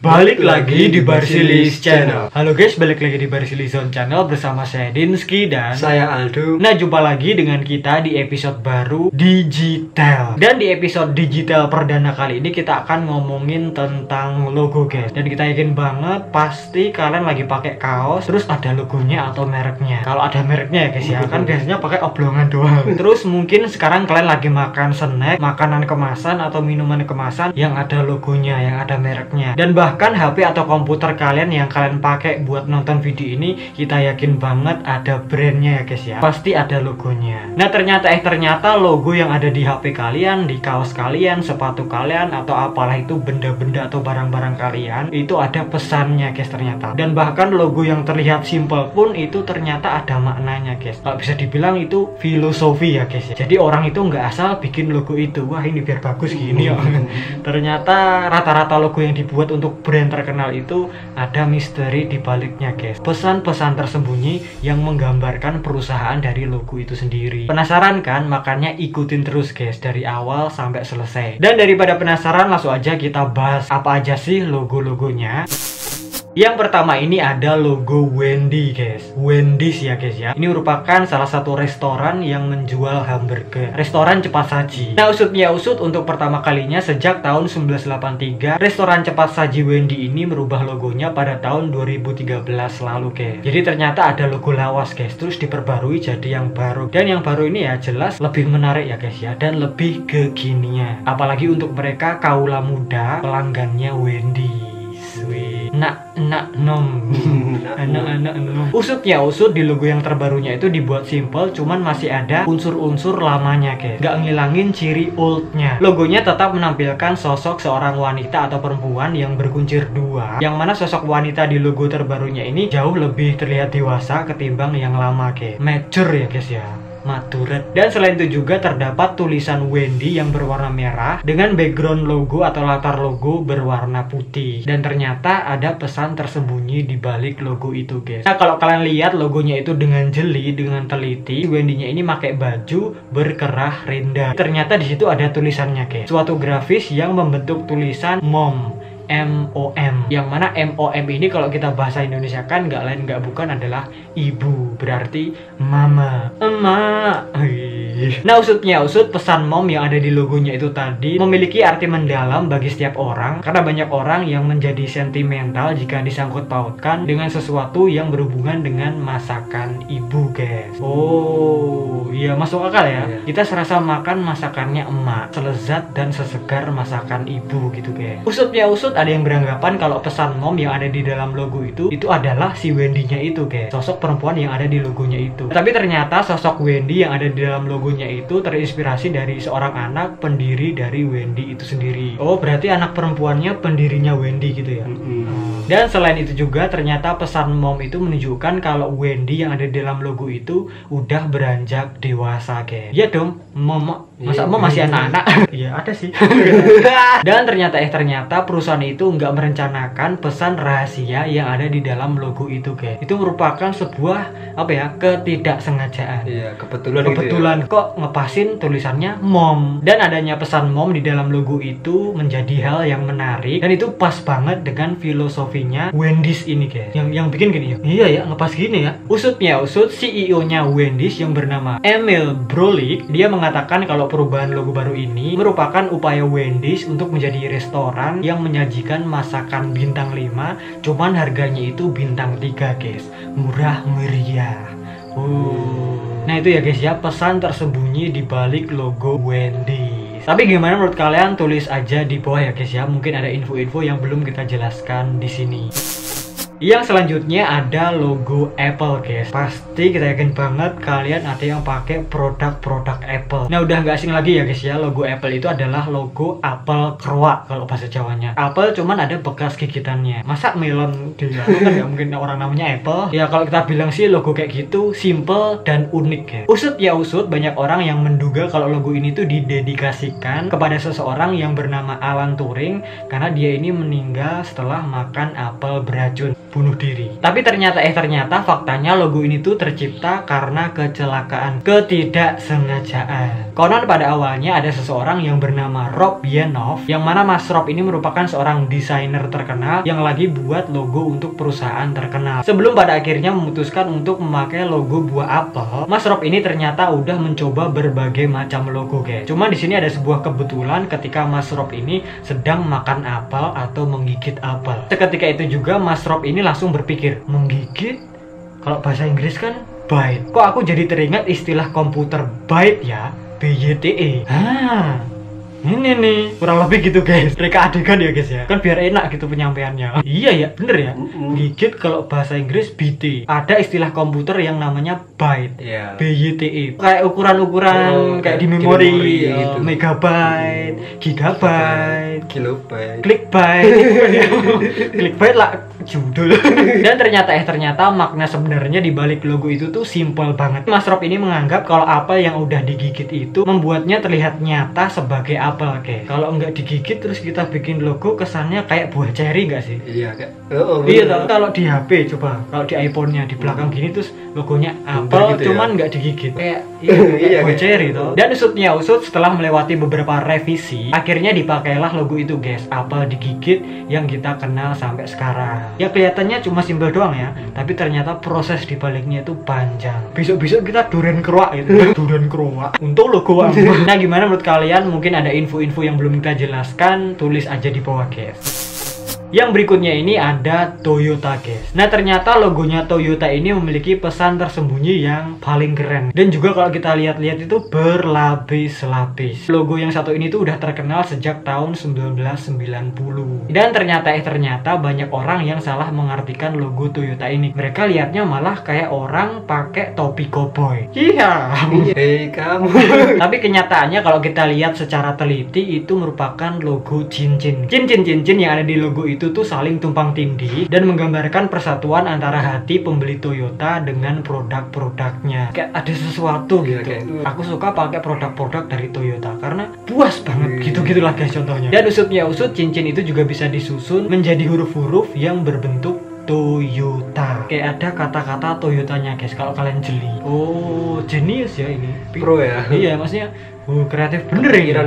Balik lagi di Barsilis Channel. Halo guys, balik lagi di Barsilis Channel bersama saya Dinski dan saya Aldo. Nah, jumpa lagi dengan kita di episode baru digital. Dan di episode digital perdana kali ini kita akan ngomongin tentang logo guys. Dan kita yakin banget pasti kalian lagi pakai kaos terus ada logonya atau mereknya. Kalau ada mereknya ya guys ya, kan biasanya pakai oblongan doang. Terus mungkin sekarang kalian lagi makan snack, makanan kemasan atau minuman kemasan yang ada logonya, yang ada mereknya. Dan bahkan HP atau komputer kalian yang kalian pakai buat nonton video ini, kita yakin banget ada brandnya ya guys ya, pasti ada logonya. Nah ternyata logo yang ada di HP kalian, di kaos kalian, sepatu kalian, atau apalah itu benda-benda atau barang-barang kalian, itu ada pesannya guys ternyata. Dan bahkan logo yang terlihat simple pun itu ternyata ada maknanya guys. Kalau bisa dibilang itu filosofi ya guys ya. Jadi orang itu nggak asal bikin logo itu, wah ini biar bagus gini ya. Ternyata rata-rata logo yang dibuat untuk brand terkenal itu ada misteri di baliknya guys. Pesan-pesan tersembunyi yang menggambarkan perusahaan dari logo itu sendiri. Penasaran kan? Makanya ikutin terus guys dari awal sampai selesai. Dan daripada penasaran, langsung aja kita bahas apa aja sih logo-logonya. Yang pertama ini ada logo Wendy guys. Wendy's ya guys ya. Ini merupakan salah satu restoran yang menjual hamburger, restoran cepat saji. Nah usutnya usut, untuk pertama kalinya sejak tahun 1983 restoran cepat saji Wendy ini merubah logonya pada tahun 2013 lalu guys. Jadi ternyata ada logo lawas guys, terus diperbarui jadi yang baru. Dan yang baru ini ya jelas lebih menarik ya guys ya, dan lebih kekinian. Apalagi untuk mereka kaula muda pelanggannya Wendy. Usutnya usut, di logo yang terbarunya itu dibuat simple, cuman masih ada unsur-unsur lamanya guys, nggak ngilangin ciri oldnya. Logonya tetap menampilkan sosok seorang wanita atau perempuan yang berkuncir dua, yang mana sosok wanita di logo terbarunya ini jauh lebih terlihat dewasa ketimbang yang lama guys, mature ya guys ya, matured. Dan selain itu juga terdapat tulisan Wendy yang berwarna merah dengan background logo atau latar logo berwarna putih. Dan ternyata ada pesan tersembunyi di balik logo itu guys. Nah kalau kalian lihat logonya itu dengan jeli, dengan teliti, Wendy-nya ini pakai baju berkerah rendah. Ternyata di situ ada tulisannya guys, suatu grafis yang membentuk tulisan MOM, MOM, yang mana MOM ini kalau kita bahasa Indonesia kan nggak lain nggak bukan adalah ibu, berarti mama, emak. Nah usutnya usut, pesan mom yang ada di logonya itu tadi memiliki arti mendalam bagi setiap orang, karena banyak orang yang menjadi sentimental jika disangkut pautkan dengan sesuatu yang berhubungan dengan masakan ibu guys. Oh iya, masuk akal ya. Kita serasa makan masakannya emak, selezat dan sesegar masakan ibu gitu guys. Usutnya usut, ada yang beranggapan kalau pesan mom yang ada di dalam logo itu adalah si Wendy-nya itu guys, sosok perempuan yang ada di logonya itu. Tapi ternyata sosok Wendy yang ada di dalam logonya itu terinspirasi dari seorang anak pendiri dari Wendy itu sendiri. Oh berarti anak perempuannya pendirinya Wendy gitu ya. Dan selain itu juga ternyata pesan mom itu menunjukkan kalau Wendy yang ada di dalam logo itu udah beranjak dewasa guys. Iya dong, mom, masa mom masih anak-anak? Iya ada sih. Dan ternyata perusahaan itu nggak merencanakan pesan rahasia yang ada di dalam logo itu guys. Itu merupakan sebuah apa ya, ketidaksengajaan. Iya, kebetulan gitu ya. Kok ngepasin tulisannya mom. Dan adanya pesan mom di dalam logo itu menjadi hal yang menarik, dan itu pas banget dengan filosofinya Wendy's ini guys. Yang bikin gini ya. Iya ya, ngepas gini ya. Usutnya usut, CEO-nya Wendy's yang bernama Emil Brolick, dia mengatakan kalau perubahan logo baru ini merupakan upaya Wendy's untuk menjadi restoran yang menyajikan masakan bintang 5, cuman harganya itu bintang 3 guys. Murah meriah. Nah itu ya guys ya, pesan tersembunyi di balik logo Wendy. Tapi gimana menurut kalian? Tulis aja di bawah ya guys ya. Mungkin ada info-info yang belum kita jelaskan di sini. Yang selanjutnya ada logo Apple guys. Pasti kita yakin banget kalian ada yang pakai produk-produk Apple. Nah udah nggak asing lagi ya guys ya, logo Apple itu adalah logo apel keruak kalau bahasa Jawanya. Apel cuman ada bekas gigitannya. Masa melon dia? Kan nggak mungkin orang namanya Apple. Ya kalau kita bilang sih logo kayak gitu simple dan unik ya. Usut ya usut, banyak orang yang menduga kalau logo ini tuh didedikasikan kepada seseorang yang bernama Alan Turing, karena dia ini meninggal setelah makan apel beracun. bunuh diri. Tapi ternyata faktanya logo ini tuh tercipta karena kecelakaan, ketidaksengajaan. Konon pada awalnya ada seseorang yang bernama Rob Yenov, yang mana Mas Rob ini merupakan seorang desainer terkenal yang lagi buat logo untuk perusahaan terkenal. Sebelum pada akhirnya memutuskan untuk memakai logo buah apel, Mas Rob ini ternyata udah mencoba berbagai macam logo, guys. Cuma di sini ada sebuah kebetulan ketika Mas Rob ini sedang makan apel atau menggigit apel. Seketika itu juga Mas Rob ini langsung berpikir, menggigit? Kalau bahasa Inggris kan bite. Kok aku jadi teringat istilah komputer bite ya? BYTE. Ini nih, kurang lebih gitu guys. Mereka adegan ya guys ya. Kan biar enak gitu penyampaiannya. Iya ya, bener ya. Gigit kalau bahasa Inggris BT. Ada istilah komputer yang namanya byte. BYTE. Kayak ukuran-ukuran kayak di memori gitu. Megabyte, gigabyte, kilobyte, clickbyte. Clickbyte lah judul. Dan ternyata makna sebenarnya di balik logo itu tuh simple banget. Mas Rob ini menganggap kalau apel yang udah digigit itu membuatnya terlihat nyata sebagai apel. Kalau nggak digigit terus kita bikin logo, kesannya kayak buah ceri nggak sih? Iya kayak. Iya, kalau di HP coba, kalau di iPhone-nya di belakang gini terus logonya apel gitu, cuman nggak digigit. Kayak iya, buah ceri toh. Dan usut setelah melewati beberapa revisi, akhirnya dipakailah logo itu guys, apel digigit yang kita kenal sampai sekarang. Ya kelihatannya cuma simpel doang ya, tapi ternyata proses dibaliknya itu panjang. Besok kita duren keruak gitu. Duren keruak untuk logo apa? Nah, gimana menurut kalian? Mungkin ada info-info yang belum kita jelaskan, tulis aja di bawah guys. Yang berikutnya ini ada Toyota guys. Nah ternyata logonya Toyota ini memiliki pesan tersembunyi yang paling keren. Dan juga kalau kita lihat-lihat itu berlapis-lapis. Logo yang satu ini tuh udah terkenal sejak tahun 1990. Dan ternyata banyak orang yang salah mengartikan logo Toyota ini. Mereka lihatnya malah kayak orang pakai topi koboi. Iya. Hei kamu. Tapi kenyataannya kalau kita lihat secara teliti itu merupakan logo cincin. Cincin yang ada di logo itu tuh saling tumpang tindih dan menggambarkan persatuan antara hati pembeli Toyota dengan produk-produknya. Kayak ada sesuatu gitu. Aku suka pakai produk-produk dari Toyota karena puas banget gitu-gitulah guys contohnya. Dan usut cincin itu juga bisa disusun menjadi huruf-huruf yang berbentuk Toyota. Kayak ada kata-kata Toyotanya guys kalau kalian jeli. Oh, jenius ya ini. Pro ya. Iya, maksudnya kreatif bener ya.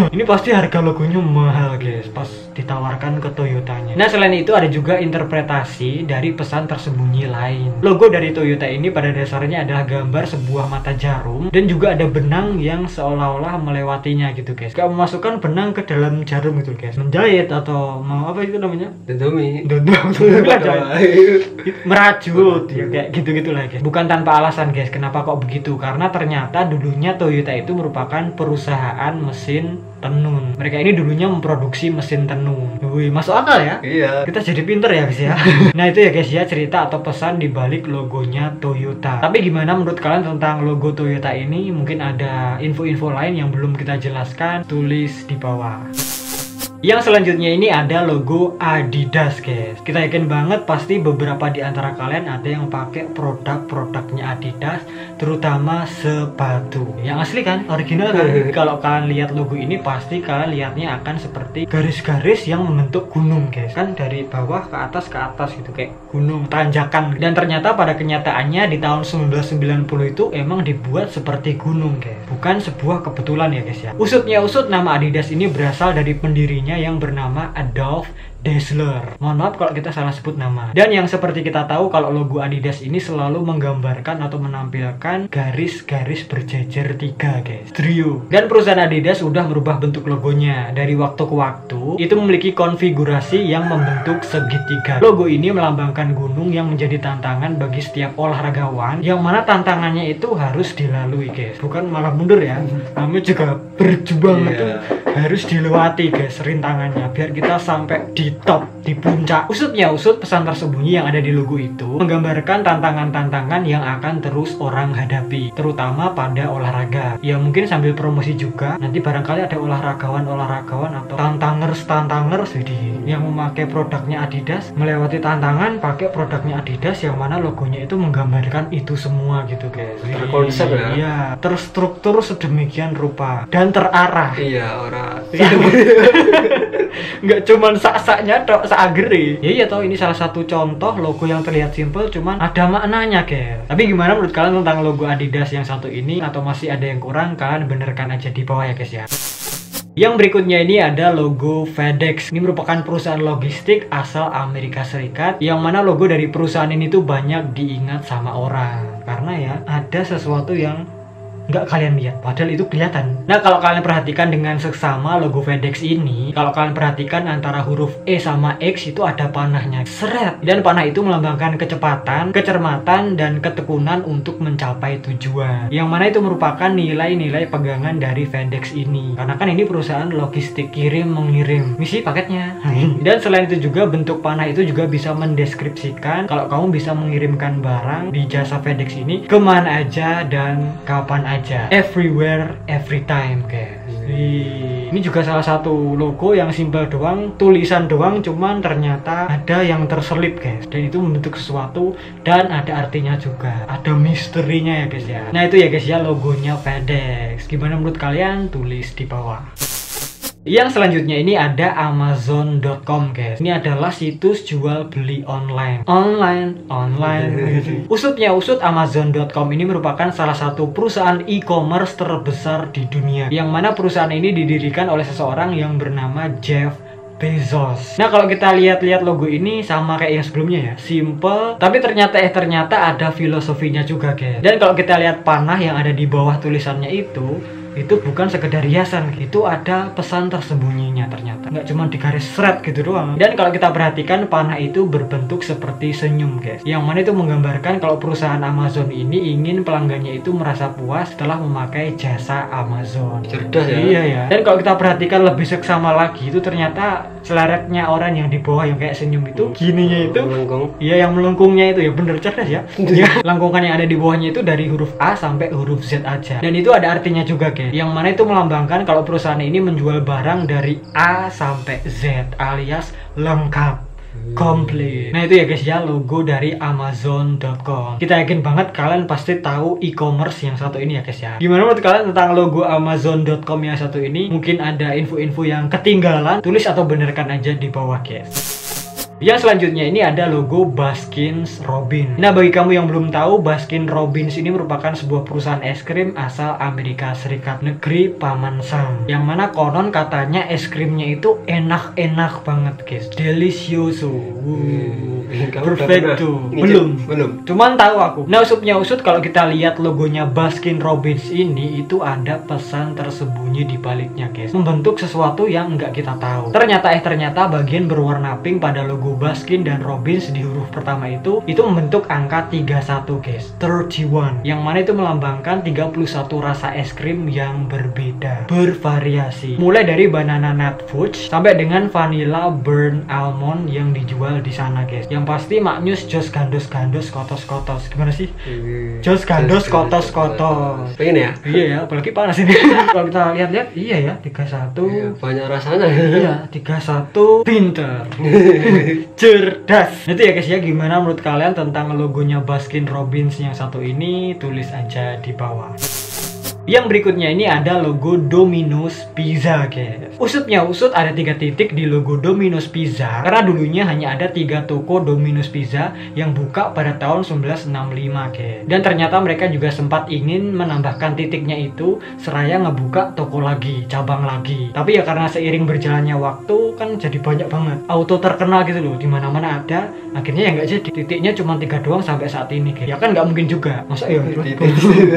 Ini pasti harga logonya mahal guys pas ditawarkan ke Toyotanya. Nah selain itu ada juga interpretasi dari pesan tersembunyi lain. Logo dari Toyota ini pada dasarnya adalah gambar sebuah mata jarum dan juga ada benang yang seolah-olah melewatinya gitu guys. Kayak memasukkan benang ke dalam jarum gitu guys. Menjahit atau mau apa itu namanya? Dodomi. Merajut ya kayak gitu-gitu lah guys. Bukan tanpa alasan guys. Kenapa kok begitu? Karena ternyata dulunya Toyota itu merupakan perusahaan mesin tenun. Mereka ini dulunya memproduksi mesin tenun. Wih, masuk akal ya? Iya. Kita jadi pinter ya guys ya. Nah itu ya guys ya cerita atau pesan di balik logonya Toyota. Tapi gimana menurut kalian tentang logo Toyota ini? Mungkin ada info-info lain yang belum kita jelaskan, tulis di bawah. Yang selanjutnya ini ada logo Adidas guys. Kita yakin banget pasti beberapa di antara kalian ada yang pakai produk-produknya Adidas, terutama sepatu. Yang asli kan, original kan. Kalau kalian lihat logo ini pasti kalian lihatnya akan seperti garis-garis yang membentuk gunung guys. Kan dari bawah ke atas gitu kayak gunung tanjakan. Dan ternyata pada kenyataannya di tahun 1990 itu emang dibuat seperti gunung guys. Bukan sebuah kebetulan ya guys ya. Usut nama Adidas ini berasal dari pendirinya yang bernama Adolf Dassler. Mohon maaf kalau kita salah sebut nama. Dan yang seperti kita tahu kalau logo Adidas ini selalu menggambarkan atau menampilkan garis-garis berjejer 3 guys. Trio. Dan perusahaan Adidas sudah merubah bentuk logonya dari waktu ke waktu. Itu memiliki konfigurasi yang membentuk segitiga. Logo ini melambangkan gunung yang menjadi tantangan bagi setiap olahragawan, yang mana tantangannya itu harus dilalui guys. Bukan malah mundur ya. Namanya juga berjuang itu harus dilewati guys rintangannya biar kita sampai di top, di puncak. Usut pesan tersembunyi yang ada di logo itu menggambarkan tantangan-tantangan yang akan terus orang hadapi, terutama pada olahraga. Ya mungkin sambil promosi juga, nanti barangkali ada olahragawan atau tantangers jadi yang memakai produknya Adidas melewati tantangan pakai produknya Adidas yang mana logonya itu menggambarkan itu semua gitu guys. Terkonsep ya. Iya, terstruktur sedemikian rupa dan terarah. Iya, orang Kak. Nggak cuman sak-saknya tok, sak-ageri. Ya iya toh, ini salah satu contoh logo yang terlihat simple cuman ada maknanya guys. Tapi gimana menurut kalian tentang logo Adidas yang satu ini? Atau masih ada yang kurang? Kalian benerkan aja di bawah ya guys ya. Yang berikutnya ini ada logo FedEx. Ini merupakan perusahaan logistik asal Amerika Serikat, yang mana logo dari perusahaan ini tuh banyak diingat sama orang karena ya ada sesuatu yang nggak kalian lihat, padahal itu kelihatan. Nah, kalau kalian perhatikan dengan seksama logo FedEx ini, kalau kalian perhatikan antara huruf E sama X itu ada panahnya, seret. Dan panah itu melambangkan kecepatan, kecermatan, dan ketekunan untuk mencapai tujuan. Yang mana itu merupakan nilai-nilai pegangan dari FedEx ini. Karena kan ini perusahaan logistik, kirim mengirim, misi paketnya. Dan selain itu juga bentuk panah itu juga bisa mendeskripsikan kalau kamu bisa mengirimkan barang di jasa FedEx ini kemana aja dan kapan aja. Everywhere, every time guys. Ini juga salah satu logo yang simpel doang, tulisan doang, cuman ternyata ada yang terselip guys. Dan itu membentuk sesuatu dan ada artinya juga, ada misterinya ya guys ya. Nah itu ya guys ya logonya FedEx. Gimana menurut kalian? Tulis di bawah. Yang selanjutnya ini ada Amazon.com guys. Ini adalah situs jual beli online. Usutnya usut, Amazon.com ini merupakan salah satu perusahaan e-commerce terbesar di dunia. Yang mana perusahaan ini didirikan oleh seseorang yang bernama Jeff Bezos. Nah kalau kita lihat-lihat logo ini sama kayak yang sebelumnya ya, simple, tapi ternyata ada filosofinya juga guys. Dan kalau kita lihat panah yang ada di bawah tulisannya itu bukan sekedar hiasan, itu ada pesan tersembunyinya ternyata. Nggak cuma di garis seret gitu doang. Dan kalau kita perhatikan panah itu berbentuk seperti senyum guys. Yang mana itu menggambarkan kalau perusahaan Amazon ini ingin pelanggannya itu merasa puas setelah memakai jasa Amazon. Cerdas ya. Iya ya. Dan kalau kita perhatikan lebih seksama lagi itu ternyata seleretnya orang yang di bawah yang kayak senyum itu gininya itu. Melengkung. Iya yang melengkungnya itu ya bener cerdas ya. Lengkungan yang ada di bawahnya itu dari huruf A sampai huruf Z aja. Dan itu ada artinya juga guys. Yang mana itu melambangkan kalau perusahaan ini menjual barang dari A sampai Z alias lengkap, komplit. Nah itu ya guys ya logo dari Amazon.com. Kita yakin banget kalian pasti tahu e-commerce yang satu ini ya guys ya. Gimana menurut kalian tentang logo Amazon.com yang satu ini? Mungkin ada info-info yang ketinggalan, tulis atau benerkan aja di bawah guys. Yang selanjutnya ini ada logo Baskin Robbins. Nah bagi kamu yang belum tahu, Baskin Robbins ini merupakan sebuah perusahaan es krim asal Amerika Serikat, negeri Paman Sam. Yang mana konon katanya es krimnya itu enak-enak banget guys, delicioso. Perfecto. Belum. Cuman tahu aku. Nah usutnya usut, kalau kita lihat logonya Baskin Robbins ini itu ada pesan tersembunyi di baliknya guys, membentuk sesuatu yang nggak kita tahu. Ternyata bagian berwarna pink pada logo Baskin dan Robbins di huruf pertama itu membentuk angka 31 guys, 31, yang mana itu melambangkan 31 rasa es krim yang berbeda, bervariasi, mulai dari banana nut fudge sampai dengan vanilla burn almond yang dijual di sana guys. Yang pasti maknyus jos gandos kotos gimana sih? Jos gandos kotos. Pengen ya? Iya ya, apalagi panas ini. Kalau kita lihat-lihat, iya ya, 31. Iya, banyak rasanya. Iya, 31 pinter. Cerdas. Itu ya guys ya, gimana menurut kalian tentang logonya Baskin Robbins yang satu ini? Tulis aja di bawah. Yang berikutnya ini ada logo Domino's Pizza guys. Usutnya usut, ada 3 titik di logo Domino's Pizza karena dulunya hanya ada 3 toko Domino's Pizza yang buka pada tahun 1965 guys. Dan ternyata mereka juga sempat ingin menambahkan titiknya itu seraya ngebuka toko lagi, cabang lagi. Tapi ya karena seiring berjalannya waktu kan jadi banyak banget, auto terkenal gitu loh, dimana-mana ada. Akhirnya ya nggak jadi, titiknya cuma 3 doang sampai saat ini guys. Ya kan nggak mungkin juga, masa ya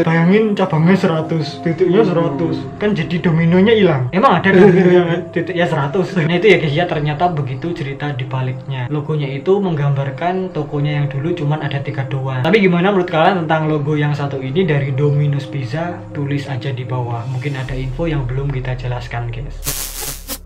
bayangin cabangnya 100, titiknya 100, kan jadi dominonya hilang. Emang ada domino yang titiknya 100? Nah itu ya guys ya, ternyata begitu cerita di baliknya. Logonya itu menggambarkan tokonya yang dulu cuman ada 3 doang. Tapi gimana menurut kalian tentang logo yang satu ini dari Domino's Pizza? Tulis aja di bawah, mungkin ada info yang belum kita jelaskan guys.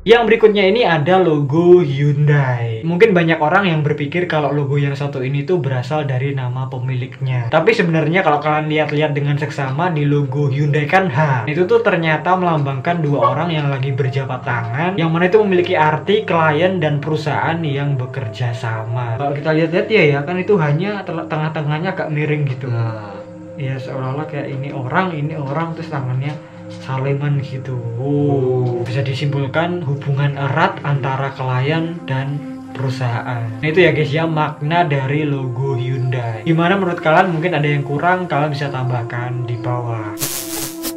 Yang berikutnya ini ada logo Hyundai. Mungkin banyak orang yang berpikir kalau logo yang satu ini tuh berasal dari nama pemiliknya. Tapi sebenarnya kalau kalian lihat-lihat dengan seksama di logo Hyundai kan H, itu tuh ternyata melambangkan 2 orang yang lagi berjabat tangan, yang mana itu memiliki arti klien dan perusahaan yang bekerja sama. Kalau kita lihat-lihat ya kan itu hanya tengah-tengahnya agak miring gitu. Ya seolah-olah kayak ini orang terus tangannya saleman gitu. Bisa disimpulkan hubungan erat antara klien dan perusahaan. Nah itu ya guys ya makna dari logo Hyundai. Gimana menurut kalian? Mungkin ada yang kurang, kalian bisa tambahkan di bawah.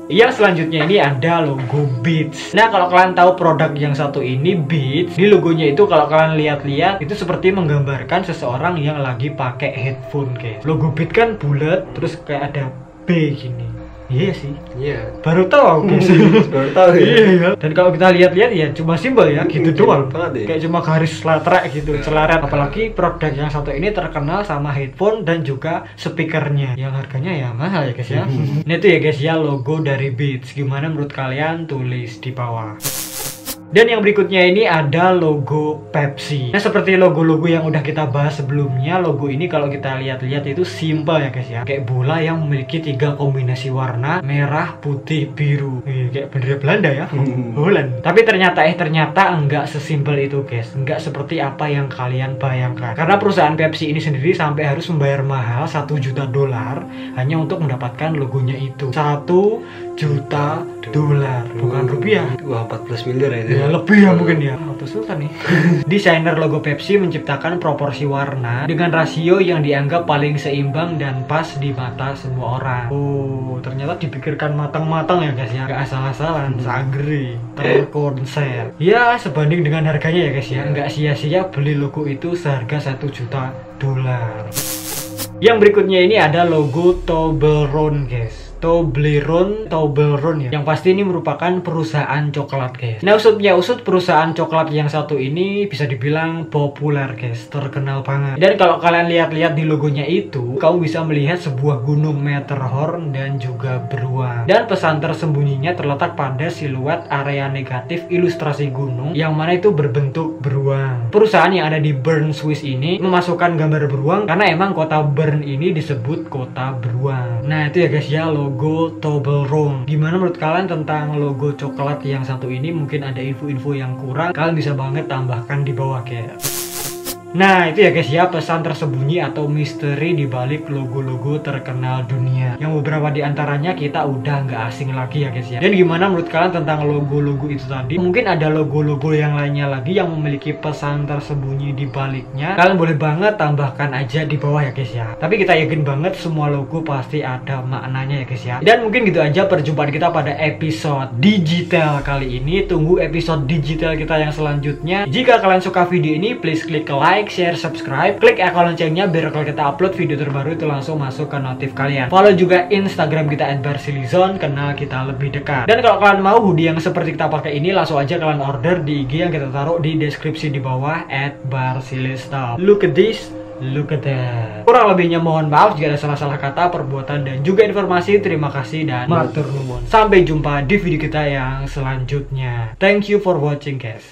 Yang selanjutnya ini ada logo Beats. Nah kalau kalian tahu produk yang satu ini Beats, di logonya itu kalau kalian lihat-lihat itu seperti menggambarkan seseorang yang lagi pakai headphone guys. Logo Beats kan bulat, terus kayak ada B gini. Iya sih. Iya. Baru tahu aku guys. Baru tahu ya. Iya. Dan kalau kita lihat-lihat ya cuma simbol ya gitu doang. Ya. Kayak cuma garis letrek gitu, celaret. Apalagi produk yang satu ini terkenal sama headphone dan juga speakernya yang harganya ya mahal ya guys ya. Nah itu ya guys ya logo dari Beats. Gimana menurut kalian? Tulis di bawah. Dan yang berikutnya ini ada logo Pepsi. Nah seperti logo-logo yang udah kita bahas sebelumnya, logo ini kalau kita lihat-lihat itu simple ya guys ya. Kayak bola yang memiliki 3 kombinasi warna, merah, putih, biru. Kayak bendera Belanda ya, Holland. Tapi ternyata enggak sesimpel itu guys. Enggak seperti apa yang kalian bayangkan. Karena perusahaan Pepsi ini sendiri sampai harus membayar mahal $1 juta hanya untuk mendapatkan logonya itu. $1 juta, bukan rupiah. Wah 14 miliar ya itu. Ya lebih ya mungkin ya. Auto Sultan nih. Desainer logo Pepsi menciptakan proporsi warna dengan rasio yang dianggap paling seimbang dan pas di mata semua orang. Oh, ternyata dipikirkan matang-matang ya guys ya. Gak asal-asalan, sanggri, terkonsep. Ya sebanding dengan harganya ya guys ya. Nggak sia-sia beli logo itu seharga $1 juta. Yang berikutnya ini ada logo Toblerone guys. Toblerone ya. Yang pasti ini merupakan perusahaan coklat guys. Nah usut perusahaan coklat yang satu ini bisa dibilang populer guys, terkenal banget. Dan kalau kalian lihat-lihat di logonya itu, kamu bisa melihat sebuah gunung Matterhorn dan juga beruang. Dan pesan tersembunyinya terletak pada siluet area negatif ilustrasi gunung yang mana itu berbentuk beruang. Perusahaan yang ada di Bern, Swiss ini memasukkan gambar beruang karena emang kota Bern ini disebut kota beruang. Nah itu ya guys ya logo Toblerone. Gimana menurut kalian tentang logo coklat yang satu ini? Mungkin ada info-info yang kurang, kalian bisa banget tambahkan di bawah guys. Nah itu ya guys ya pesan tersembunyi atau misteri di balik logo-logo terkenal dunia yang beberapa diantaranya kita udah nggak asing lagi ya guys ya. Dan gimana menurut kalian tentang logo-logo itu tadi? Mungkin ada logo-logo yang lainnya lagi yang memiliki pesan tersembunyi di baliknya. Kalian boleh banget tambahkan aja di bawah ya guys ya. Tapi kita yakin banget semua logo pasti ada maknanya ya guys ya. Dan mungkin gitu aja perjumpaan kita pada episode digital kali ini. Tunggu episode digital kita yang selanjutnya. Jika kalian suka video ini please klik like, share, subscribe, klik icon loncengnya biar kalau kita upload video terbaru itu langsung masuk ke notif kalian. Follow juga Instagram kita @barsilizon, kenal kita lebih dekat. Dan kalau kalian mau hoodie yang seperti kita pakai ini, langsung aja kalian order di IG yang kita taruh di deskripsi di bawah @barsilistop. Look at this, look at that. Kurang lebihnya mohon maaf jika ada salah-salah kata, perbuatan dan juga informasi. Terima kasih dan matur nuwun. Sampai jumpa di video kita yang selanjutnya. Thank you for watching guys.